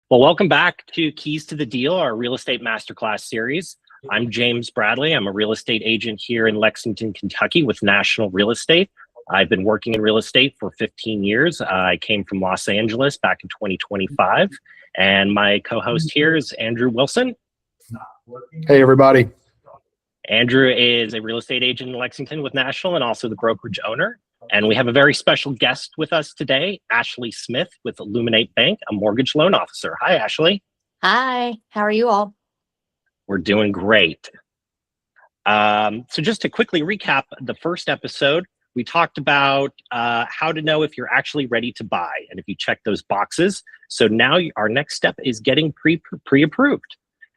Well, welcome back to Keys to the Deal, our real estate masterclass series. I'm James Bradley. I'm a real estate agent here in Lexington, Kentucky with National Real Estate. I've been working in real estate for 15 years. I came from Los Angeles back in 2025. And my co-host here is Andrew Wilson. Hey, everybody. Andrew is a real estate agent in Lexington with National and also the brokerage owner. And we have a very special guest with us today, Ashley Smyth with Illuminate Bank, a mortgage loan officer. Hi, Ashley. Hi, how are you all? We're doing great. So just to quickly recap the first episode, we talked about how to know if you're actually ready to buy and if you check those boxes. So now our next step is getting pre-approved.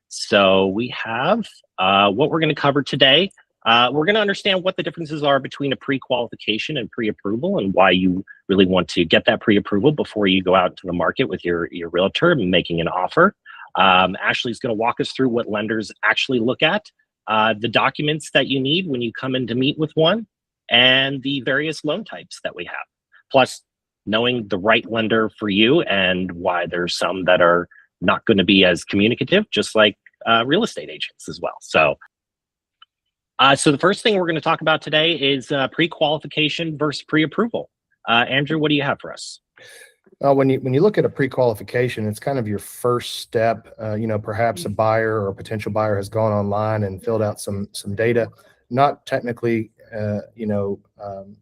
So we have what we're going to cover today. We're going to understand what the differences are between a pre-qualification and pre-approval and why you really want to get that pre-approval before you go out into the market with your realtor and making an offer. Ashley's going to walk us through what lenders actually look at, the documents that you need when you come in to meet with one, and the various loan types that we have. Plus, knowing the right lender for you and why there's some that are not going to be as communicative, just like real estate agents as well. So the first thing we're going to talk about today is pre-qualification versus pre-approval. Andrew, what do you have for us? When you look at a pre-qualification, it's kind of your first step. Perhaps a buyer or a potential buyer has gone online and filled out some data, not technically,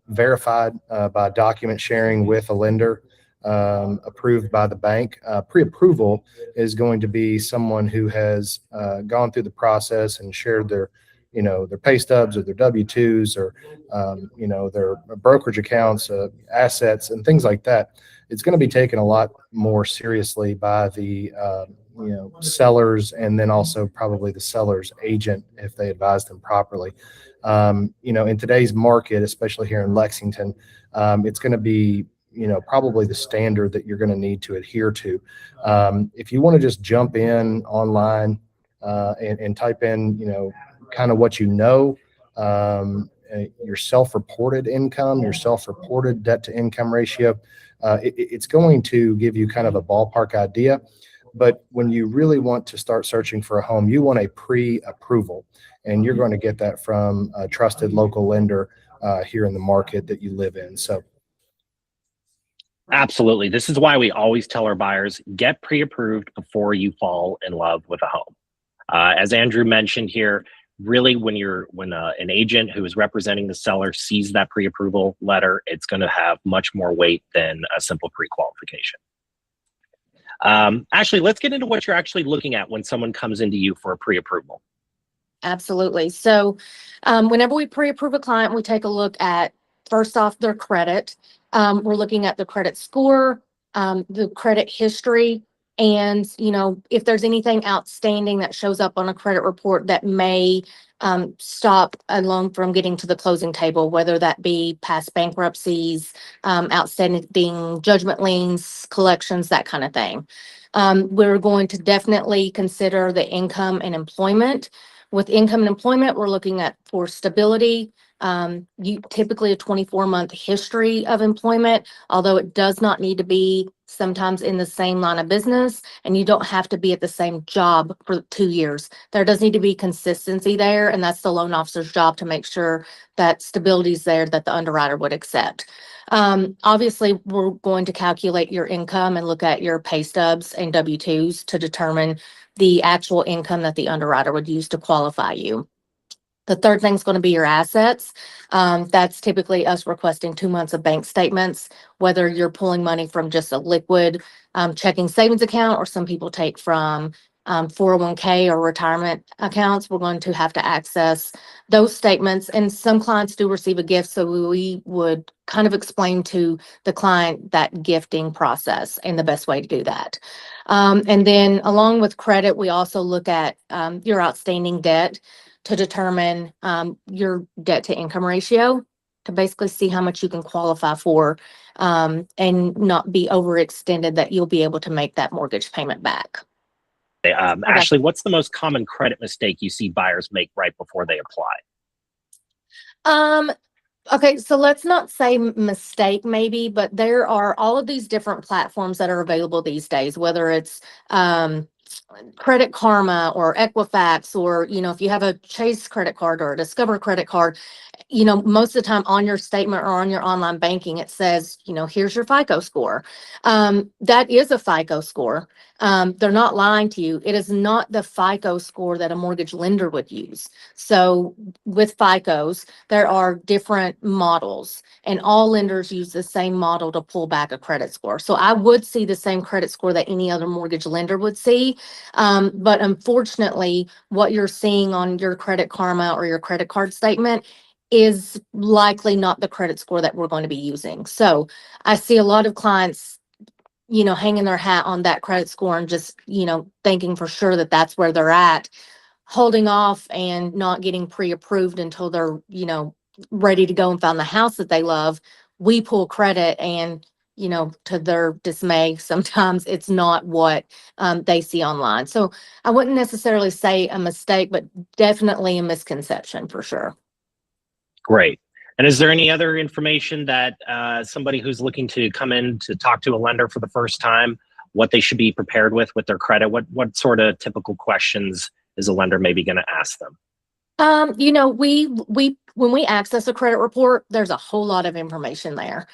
verified by document sharing with a lender, approved by the bank. Pre-approval is going to be someone who has gone through the process and shared their pay stubs or their W-2s or, their brokerage accounts, assets and things like that. It's going to be taken a lot more seriously by the, sellers, and then also probably the seller's agent if they advise them properly. In today's market, especially here in Lexington, it's going to be, probably the standard that you're going to need to adhere to. If you want to just jump in online and type in, kind of what your self-reported income, your self-reported debt to income ratio, it's going to give you kind of a ballpark idea. But when you really want to start searching for a home, you want a pre-approval, and you're going to get that from a trusted local lender here in the market that you live in. So, absolutely. This is why we always tell our buyers, get pre-approved before you fall in love with a home. As Andrew mentioned here, really when an agent who is representing the seller sees that pre-approval letter, it's going to have much more weight than a simple pre-qualification. Ashley, let's get into what you're actually looking at when someone comes into you for a pre-approval. Absolutely. So whenever we pre-approve a client, we take a look at, first off, their credit. We're looking at the credit score, the credit history, and, if there's anything outstanding that shows up on a credit report that may stop a loan from getting to the closing table, whether that be past bankruptcies, outstanding judgment liens, collections, that kind of thing. We're going to definitely consider the income and employment. With income and employment, we're looking at for stability. Typically a 24-month history of employment, although it does not need to be sometimes in the same line of business, and you don't have to be at the same job for 2 years. There does need to be consistency there, and that's the loan officer's job to make sure that stability is there that the underwriter would accept. Obviously, we're going to calculate your income and look at your pay stubs and W-2s to determine the actual income that the underwriter would use to qualify you. The third thing is going to be your assets. That's typically us requesting 2 months of bank statements, whether you're pulling money from just a liquid checking savings account, or some people take from 401k or retirement accounts. We're going to have to access those statements. And some clients do receive a gift, so we would kind of explain to the client that gifting process and the best way to do that. And then along with credit, we also look at your outstanding debt to determine your debt to income ratio, to basically see how much you can qualify for and not be overextended, that you'll be able to make that mortgage payment back. Okay. Ashley, what's the most common credit mistake you see buyers make right before they apply? Okay, so let's not say mistake maybe, but there are all of these different platforms that are available these days, whether it's Credit Karma or Equifax, or, if you have a Chase credit card or a Discover credit card, most of the time on your statement or on your online banking, it says, here's your FICO score. That is a FICO score. They're not lying to you. It is not the FICO score that a mortgage lender would use. So with FICOs, there are different models, and all lenders use the same model to pull back a credit score. So I would see the same credit score that any other mortgage lender would see. But unfortunately, what you're seeing on your Credit Karma or your credit card statement is likely not the credit score that we're going to be using. So I see a lot of clients, hanging their hat on that credit score and just, thinking for sure that that's where they're at, holding off and not getting pre-approved until they're, ready to go and found the house that they love. We pull credit, and, to their dismay, sometimes it's not what they see online. So I wouldn't necessarily say a mistake, but definitely a misconception for sure. Great. And is there any other information that somebody who's looking to come in to talk to a lender for the first time, what they should be prepared with their credit? What sort of typical questions is a lender maybe going to ask them? We when we access a credit report, there's a whole lot of information there.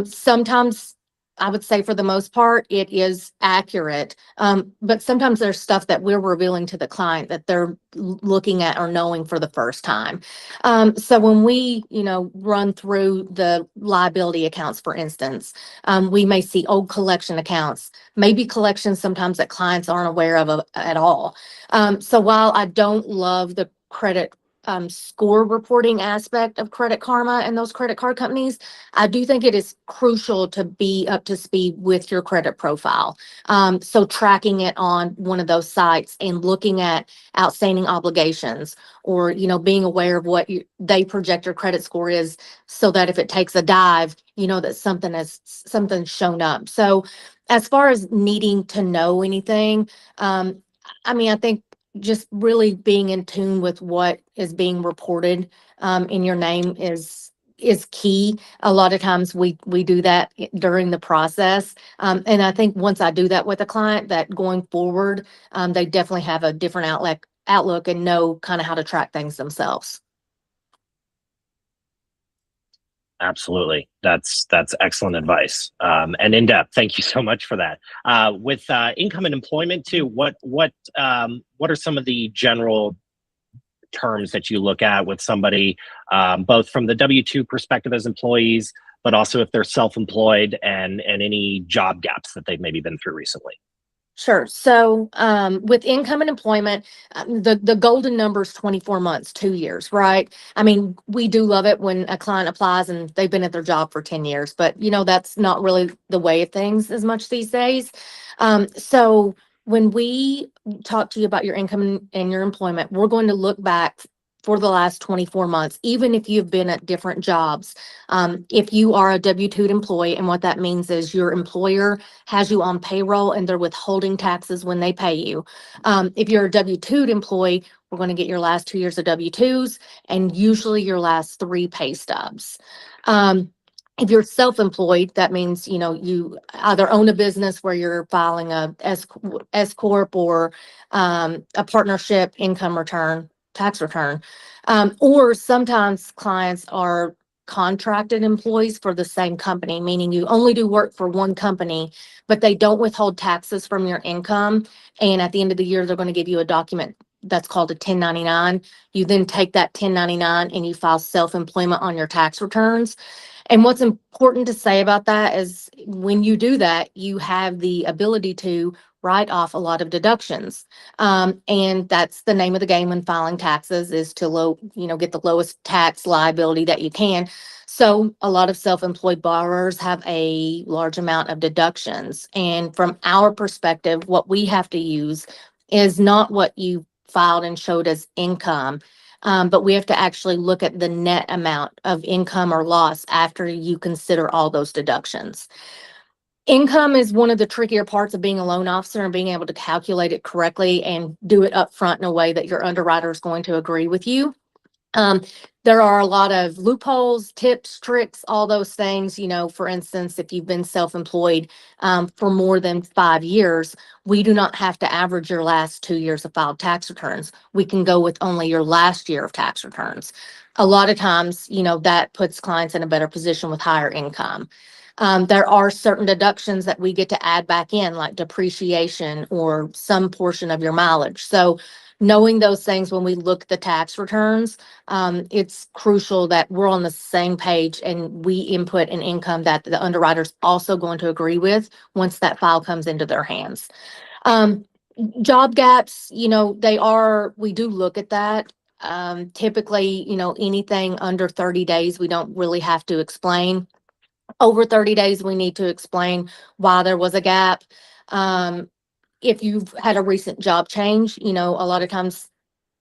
Sometimes I would say for the most part, it is accurate. But sometimes there's stuff that we're revealing to the client that they're looking at or knowing for the first time. So when we, run through the liability accounts, for instance, we may see old collection accounts, maybe collections sometimes that clients aren't aware of at all. So while I don't love the credit score reporting aspect of Credit Karma and those credit card companies, I do think it is crucial to be up to speed with your credit profile. So tracking it on one of those sites and looking at outstanding obligations, or, being aware of what they project your credit score is, so that if it takes a dive, that something's shown up. So as far as needing to know anything, I think just really being in tune with what is being reported in your name is key. A lot of times we do that during the process. And I think once I do that with a client, that going forward, they definitely have a different outlook and know kind of how to track things themselves. Absolutely. That's excellent advice. And in depth. Thank you so much for that. With income and employment too, what are some of the general terms that you look at with somebody, both from the W-2 perspective as employees, but also if they're self-employed, and any job gaps that they've maybe been through recently? Sure. So with income and employment, the golden number is 24 months, 2 years, right? I mean, we do love it when a client applies and they've been at their job for 10 years, but that's not really the way of things as much these days. So when we talk to you about your income and your employment, we're going to look back for the last 24 months, even if you've been at different jobs. If you are a W-2 employee, and what that means is your employer has you on payroll and they're withholding taxes when they pay you. If you're a W-2 employee, we're going to get your last 2 years of W-2s and usually your last 3 pay stubs. If you're self-employed, that means, you either own a business where you're filing a S corp, or a partnership income return, tax return. Or sometimes clients are contracted employees for the same company, meaning you only do work for one company, but they don't withhold taxes from your income. And at the end of the year, they're going to give you a document that's called a 1099. You then take that 1099 and you file self-employment on your tax returns. And what's important to say about that is when you do that, you have the ability to write off a lot of deductions. And that's the name of the game when filing taxes, is to get the lowest tax liability that you can. So a lot of self-employed borrowers have a large amount of deductions. And from our perspective, what we have to use is not what you filed and showed as income, but we have to actually look at the net amount of income or loss after you consider all those deductions. Income is one of the trickier parts of being a loan officer, and being able to calculate it correctly and do it upfront in a way that your underwriter is going to agree with you. Um, there are a lot of loopholes, tips, tricks, all those things. For instance, if you've been self-employed for more than 5 years, we do not have to average your last 2 years of filed tax returns. We can go with only your last year of tax returns. A lot of times, that puts clients in a better position with higher income. There are certain deductions that we get to add back in, like depreciation or some portion of your mileage. So knowing those things when we look at the tax returns, it's crucial that we're on the same page and we input an income that the underwriter's also going to agree with once that file comes into their hands. Um, Job gaps, we do look at that. Typically, anything under 30 days, we don't really have to explain. Over 30 days, we need to explain why there was a gap. If you've had a recent job change, a lot of times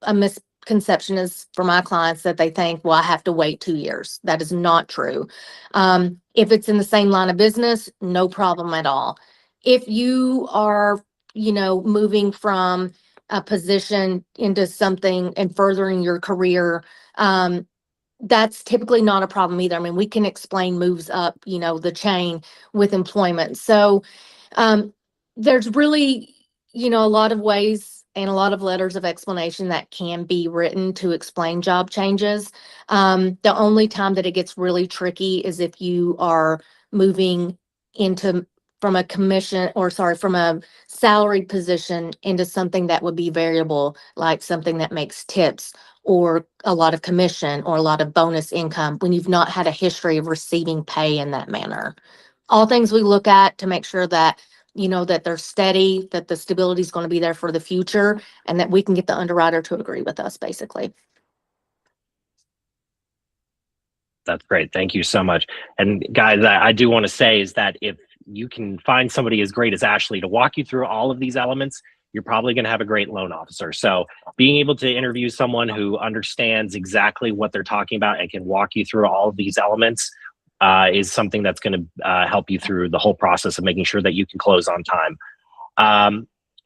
a misconception is for my clients that they think, well, I have to wait 2 years. That is not true. If it's in the same line of business, no problem at all. If you are, moving from a position into something and furthering your career, that's typically not a problem either. I mean, we can explain moves up, the chain with employment. So there's really, a lot of ways and a lot of letters of explanation that can be written to explain job changes. The only time that it gets really tricky is if you are moving into from a salaried position into something that would be variable, like something that makes tips or a lot of commission or a lot of bonus income when you've not had a history of receiving pay in that manner. All things we look at to make sure that, that they're steady, that the stability is going to be there for the future, and that we can get the underwriter to agree with us, basically. That's great. Thank you so much. And guys, I do want to say is that if you can find somebody as great as Ashley to walk you through all of these elements, you're probably going to have a great loan officer. So being able to interview someone who understands exactly what they're talking about and can walk you through all of these elements is something that's going to help you through the whole process of making sure that you can close on time.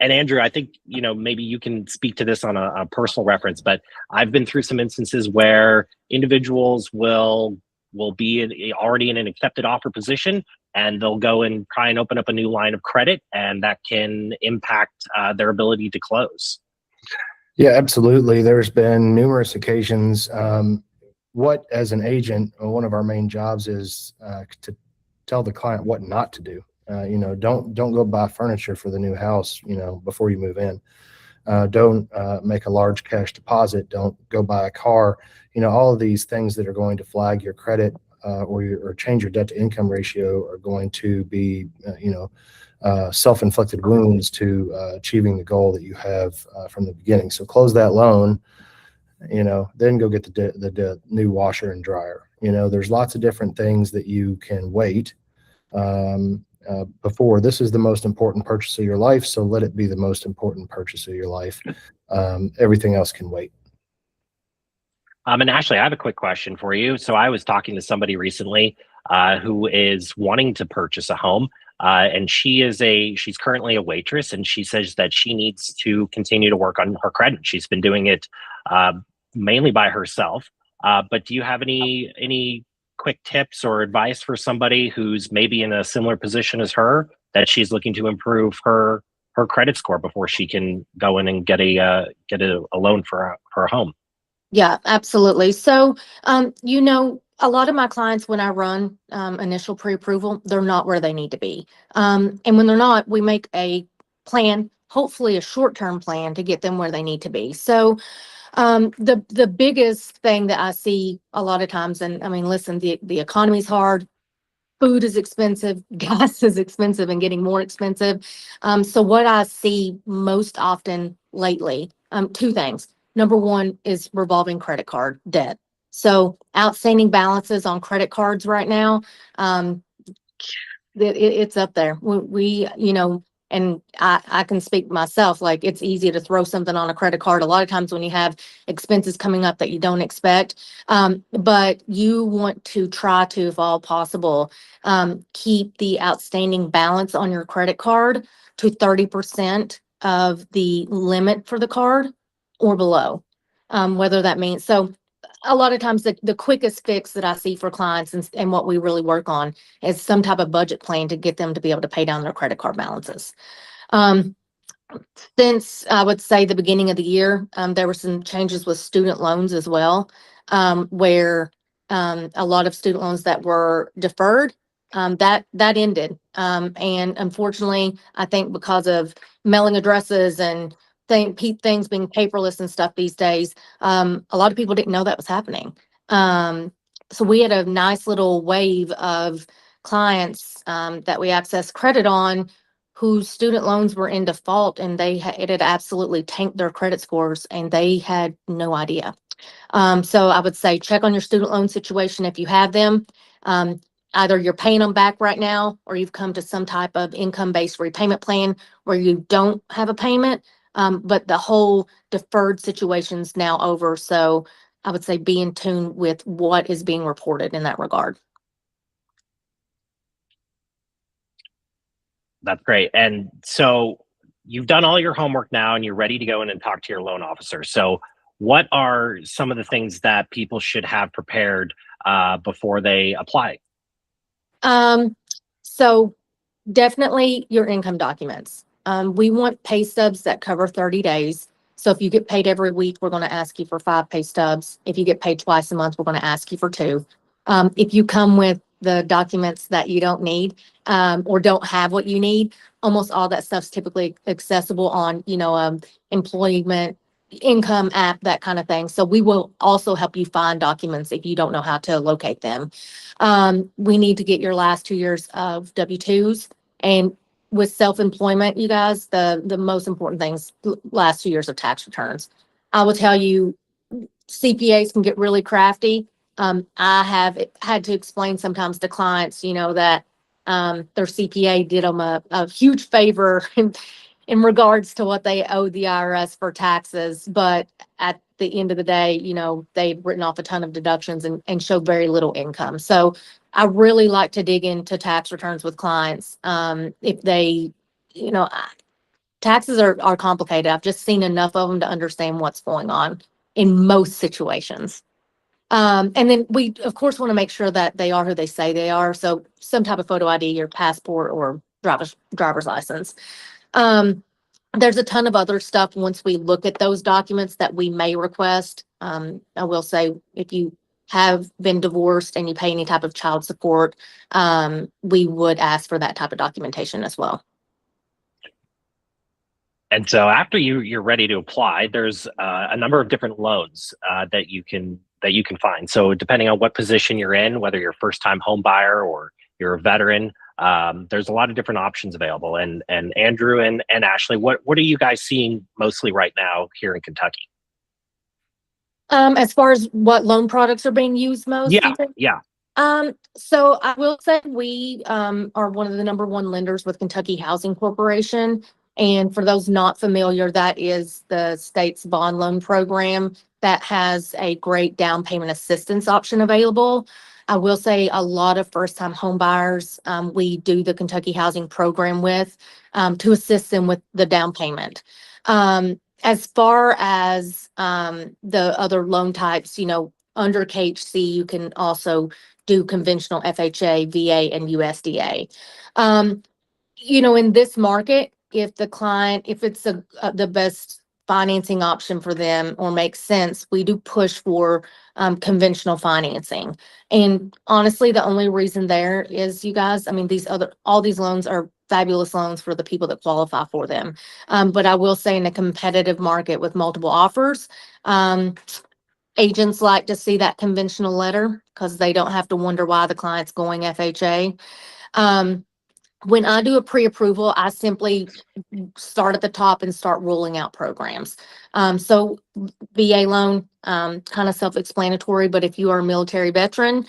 And Andrew, I think, maybe you can speak to this on a personal reference, but I've been through some instances where individuals will be already in an accepted offer position, and they'll go and try and open up a new line of credit, and that can impact their ability to close. Yeah, absolutely. There's been numerous occasions. What, as an agent, one of our main jobs is to tell the client what not to do. Don't go buy furniture for the new house, before you move in. Don't make a large cash deposit. Don't go buy a car. All of these things that are going to flag your credit or change your debt to income ratio are going to be, self-inflicted wounds to achieving the goal that you have from the beginning. So close that loan, then go get the new washer and dryer. There's lots of different things that you can wait before. This is the most important purchase of your life, so let it be the most important purchase of your life. Everything else can wait. And Ashley, I have a quick question for you. So I was talking to somebody recently who is wanting to purchase a home, and she's currently a waitress, and she says that she needs to continue to work on her credit. She's been doing it mainly by herself. But do you have any quick tips or advice for somebody who's maybe in a similar position as her, that she's looking to improve her credit score before she can go in and get a loan for a home? Yeah, absolutely. So, a lot of my clients, when I run initial pre-approval, they're not where they need to be. And when they're not, we make a plan, hopefully a short-term plan to get them where they need to be. So the biggest thing that I see a lot of times, and I mean, listen, the economy's hard. Food is expensive, gas is expensive and getting more expensive. So what I see most often lately, two things. Number one is revolving credit card debt. So outstanding balances on credit cards right now, it's up there. And I can speak myself, like it's easy to throw something on a credit card a lot of times when you have expenses coming up that you don't expect. But you want to try to, if all possible, keep the outstanding balance on your credit card to 30% of the limit for the card or below. Whether that means, so a lot of times the quickest fix that I see for clients and what we really work on is some type of budget plan to get them to be able to pay down their credit card balances. Um, since I would say the beginning of the year, there were some changes with student loans as well, where a lot of student loans that were deferred, that ended. And unfortunately, I think because of mailing addresses and things being paperless and stuff these days, a lot of people didn't know that was happening. So we had a nice little wave of clients that we accessed credit on whose student loans were in default, and it had absolutely tanked their credit scores and they had no idea. So I would say check on your student loan situation if you have them. Um, Either you're paying them back right now or you've come to some type of income-based repayment plan where you don't have a payment. But the whole deferred situation's now over. So I would say be in tune with what is being reported in that regard. That's great. And so you've done all your homework now and you're ready to go in and talk to your loan officer. So what are some of the things that people should have prepared before they apply? So definitely your income documents. We want pay stubs that cover 30 days. So if you get paid every week, we're going to ask you for 5 pay stubs. If you get paid twice a month, we're going to ask you for 2. If you come with the documents that you don't need, or don't have what you need, almost all that stuff's typically accessible on, employment income app, that kind of thing. So we will also help you find documents if you don't know how to locate them. We need to get your last 2 years of W-2s. And with self-employment, you guys, the most important things, last 2 years of tax returns. I will tell you, CPAs can get really crafty. I have had to explain sometimes to clients, that their CPA did them a huge favor in regards to what they owe the IRS for taxes. But at the end of the day, they've written off a ton of deductions and showed very little income. So I really like to dig into tax returns with clients. If they, taxes are complicated. I've just seen enough of them to understand what's going on in most situations. And then we, of course, want to make sure that they are who they say they are. So some type of photo ID or passport or driver's license. There's a ton of other stuff once we look at those documents that we may request. I will say if you have been divorced and you pay any type of child support, we would ask for that type of documentation as well. And so after you're ready to apply, there's a number of different loans that you can find. So depending on what position you're in, whether you're a first-time home buyer or you're a veteran, there's a lot of different options available. And Andrew and Ashley, what are you guys seeing mostly right now here in Kentucky? As far as what loan products are being used most? Yeah. So I will say we are one of the number one lenders with Kentucky Housing Corporation. And for those not familiar, that is the state's bond loan program that has a great down payment assistance option available. I will say a lot of first-time home buyers, we do the Kentucky Housing Program with, to assist them with the down payment. As far as the other loan types, under KHC, you can also do conventional FHA, VA, and USDA. In this market, if it's the best financing option for them or makes sense, we do push for conventional financing. And honestly, the only reason there is, you guys, I mean, all these loans are fabulous loans for the people that qualify for them. But I will say in a competitive market with multiple offers, agents like to see that conventional letter because they don't have to wonder why the client's going FHA. When I do a pre-approval, I simply start at the top and start ruling out programs. So VA loan, kind of self-explanatory, but if you are a military veteran,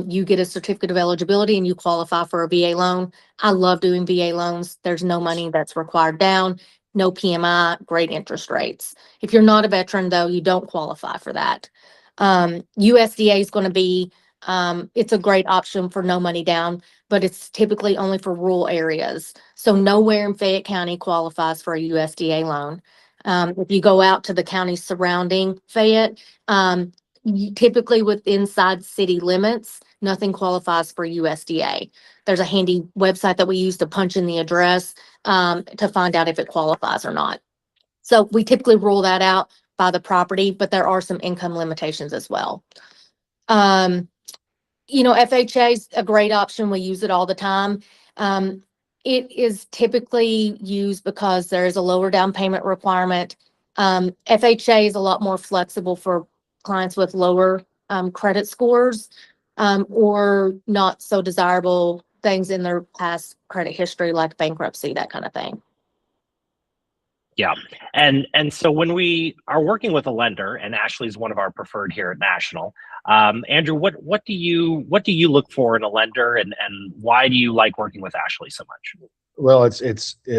you get a certificate of eligibility and you qualify for a VA loan. I love doing VA loans. There's no money that's required down, no PMI, great interest rates. If you're not a veteran though, you don't qualify for that. USDA is going to be, it's a great option for no money down, but it's typically only for rural areas. So nowhere in Fayette County qualifies for a USDA loan. If you go out to the counties surrounding Fayette, typically with inside city limits, nothing qualifies for USDA. There's a handy website that we use to punch in the address to find out if it qualifies or not. So we typically rule that out by the property, but there are some income limitations as well. FHA is a great option. We use it all the time. It is typically used because there is a lower down payment requirement. FHA is a lot more flexible for clients with lower credit scores or not so desirable things in their past credit history, like bankruptcy, that kind of thing. Yeah. And so when we are working with a lender, and Ashley's one of our preferred here at National, Andrew, what do you look for in a lender, and why do you like working with Ashley so much? Well,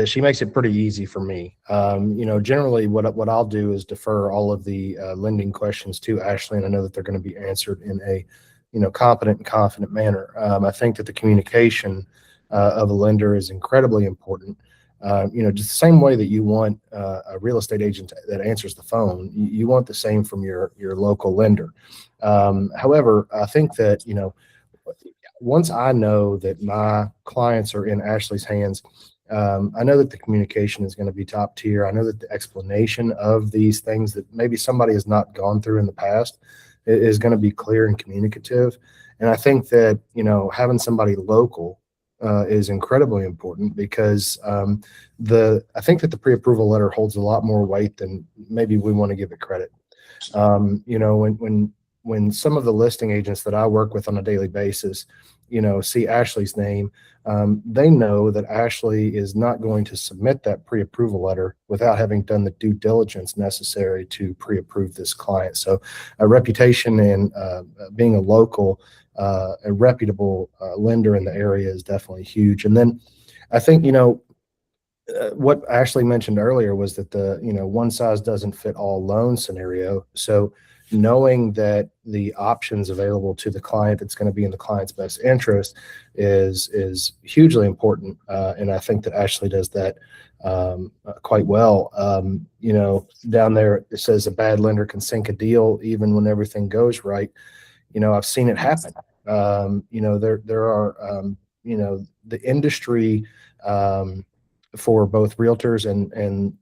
she makes it pretty easy for me. Generally what I'll do is defer all of the lending questions to Ashley, and I know that they're going to be answered in a competent and confident manner. I think that the communication of a lender is incredibly important. Just the same way that you want a real estate agent that answers the phone, you want the same from your local lender. However, I think that, once I know that my clients are in Ashley's hands, I know that the communication is going to be top tier. I know that the explanation of these things that maybe somebody has not gone through in the past is going to be clear and communicative. And I think that, having somebody local is incredibly important, because I think that the pre-approval letter holds a lot more weight than maybe we want to give it credit. When some of the listing agents that I work with on a daily basis, see Ashley's name, they know that Ashley is not going to submit that pre-approval letter without having done the due diligence necessary to pre-approve this client. So a reputation and being a local, a reputable lender in the area is definitely huge. And then I think, what Ashley mentioned earlier was that the, one size doesn't fit all loan scenario. So knowing that the options available to the client that's going to be in the client's best interest is hugely important. And I think that Ashley does that quite well. Down there, it says a bad lender can sink a deal even when everything goes right. I've seen it happen. There are, the industry for both realtors and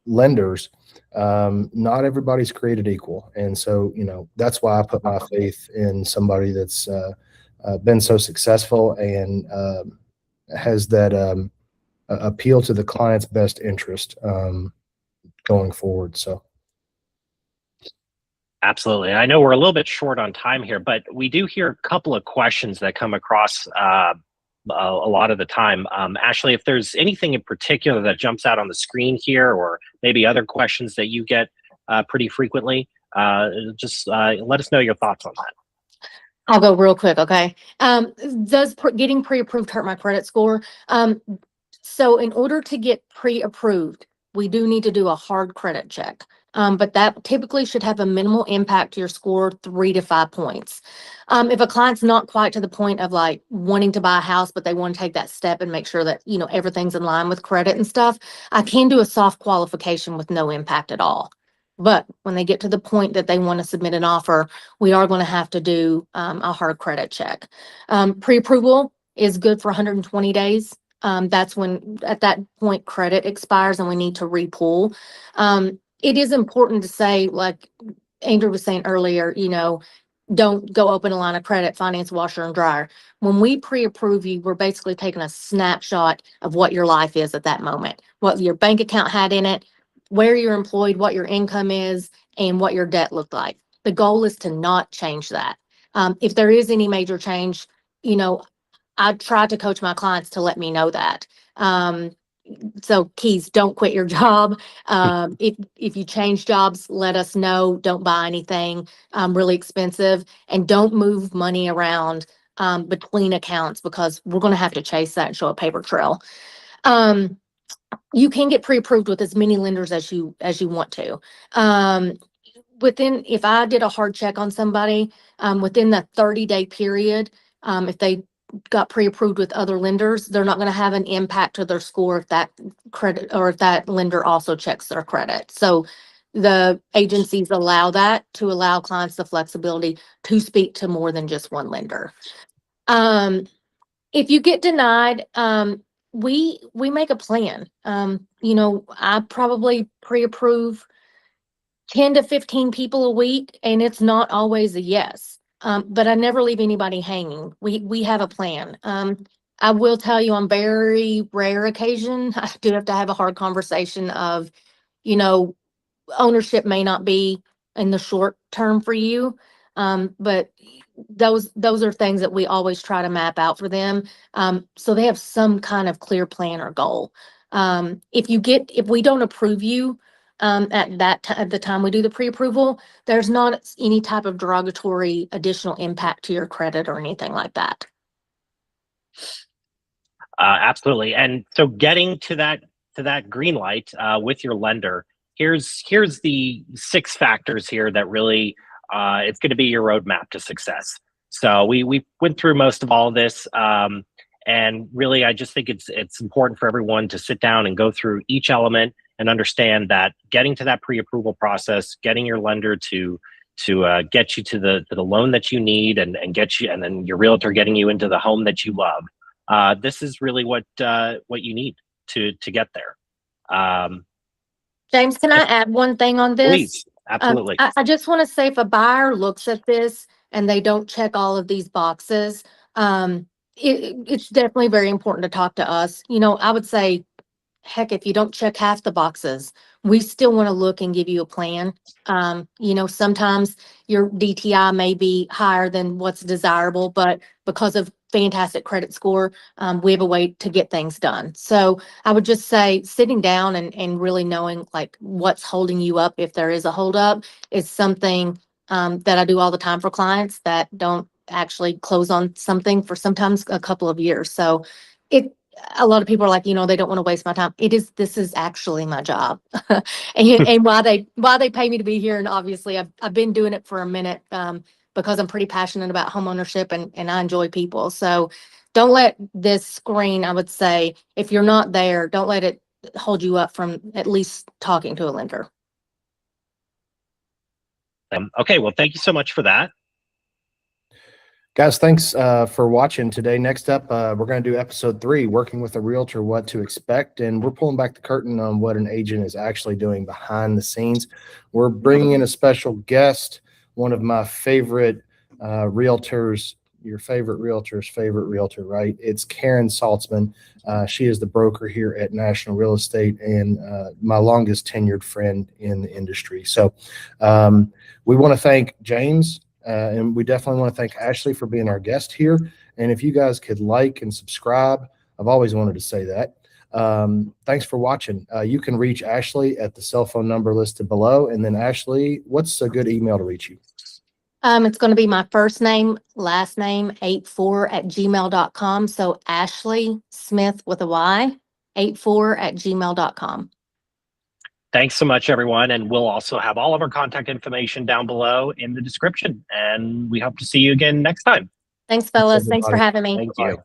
lenders, not everybody's created equal. And so, that's why I put my faith in somebody that's been so successful and has that appeal to the client's best interest going forward. So. Absolutely. I know we're a little bit short on time here, but we do hear a couple of questions that come across a lot of the time. Ashley, if there's anything in particular that jumps out on the screen here, or maybe other questions that you get pretty frequently, just let us know your thoughts on that. I'll go real quick, okay? Does getting pre-approved hurt my credit score? So in order to get pre-approved, we do need to do a hard credit check. But that typically should have a minimal impact to your score, 3 to 5 points. If a client's not quite to the point of like wanting to buy a house, but they want to take that step and make sure that, everything's in line with credit and stuff, I can do a soft qualification with no impact at all. But when they get to the point that they want to submit an offer, we are going to have to do a hard credit check. Pre-approval is good for 120 days. That's when, at that point, credit expires and we need to repull. It is important to say, like Andrew was saying earlier, don't go open a line of credit, finance washer and dryer. When we pre-approve you, we're basically taking a snapshot of what your life is at that moment, what your bank account had in it, where you're employed, what your income is, and what your debt looked like. The goal is to not change that. If there is any major change, I try to coach my clients to let me know that. So keys, don't quit your job. If you change jobs, let us know. Don't buy anything really expensive, and don't move money around between accounts, because we're going to have to chase that and show a paper trail. You can get pre-approved with as many lenders as you want to. If I did a hard check on somebody, within the 30-day period, if they got pre-approved with other lenders, they're not going to have an impact to their score if that credit, or if that lender also checks their credit. So the agencies allow that to allow clients the flexibility to speak to more than just one lender. If you get denied, we make a plan. I probably pre-approve 10 to 15 people a week, and it's not always a yes. But I never leave anybody hanging. We have a plan. I will tell you on very rare occasion, I do have to have a hard conversation of, ownership may not be in the short term for you. But those are things that we always try to map out for them. So they have some kind of clear plan or goal. If we don't approve you, at the time we do the pre-approval, there's not any type of derogatory additional impact to your credit or anything like that. Absolutely. And so getting to that green light with your lender, here's the 6 factors here that really it's going to be your roadmap to success. So we went through most of all of this, and really I just think it's important for everyone to sit down and go through each element and understand that getting to that pre-approval process, getting your lender to get you to the loan that you need and then your realtor getting you into the home that you love. This is really what you need to get there. James, can I add one thing on this? Please, absolutely. I just want to say, if a buyer looks at this and they don't check all of these boxes, it's definitely very important to talk to us. I would say, heck, if you don't check half the boxes, we still want to look and give you a plan. Sometimes your DTI may be higher than what's desirable, but because of fantastic credit score, we have a way to get things done. So I would just say sitting down and really knowing like what's holding you up, if there is a hold up, is something that I do all the time for clients that don't actually close on something for sometimes a couple of years. So a lot of people are like, they don't want to waste my time. This is actually my job. and why they pay me to be here. And obviously I've been doing it for a minute, because I'm pretty passionate about homeownership and I enjoy people. So don't let this screen, I would say, if you're not there, don't let it hold you up from at least talking to a lender. Okay, well, thank you so much for that. Guys, thanks for watching today. Next up, we're going to do episode 3, working with a realtor, what to expect. And we're pulling back the curtain on what an agent is actually doing behind the scenes. We're bringing in a special guest, one of my favorite realtors, your favorite realtor's favorite realtor, right? It's Karen Saltzman. She is the broker here at National Real Estate and my longest tenured friend in the industry. So we want to thank James. And we definitely want to thank Ashley for being our guest here. And if you guys could like and subscribe, I've always wanted to say that. Thanks for watching. You can reach Ashley at the cell phone number listed below. And then Ashley, what's a good email to reach you? It's going to be my first name, last name, 84@gmail.com. So Ashley Smyth with a Y, 84@gmail.com. Thanks so much, everyone. And we'll also have all of our contact information down below in the description. And we hope to see you again next time. Thanks, fellas. Thanks for having me. Thank you.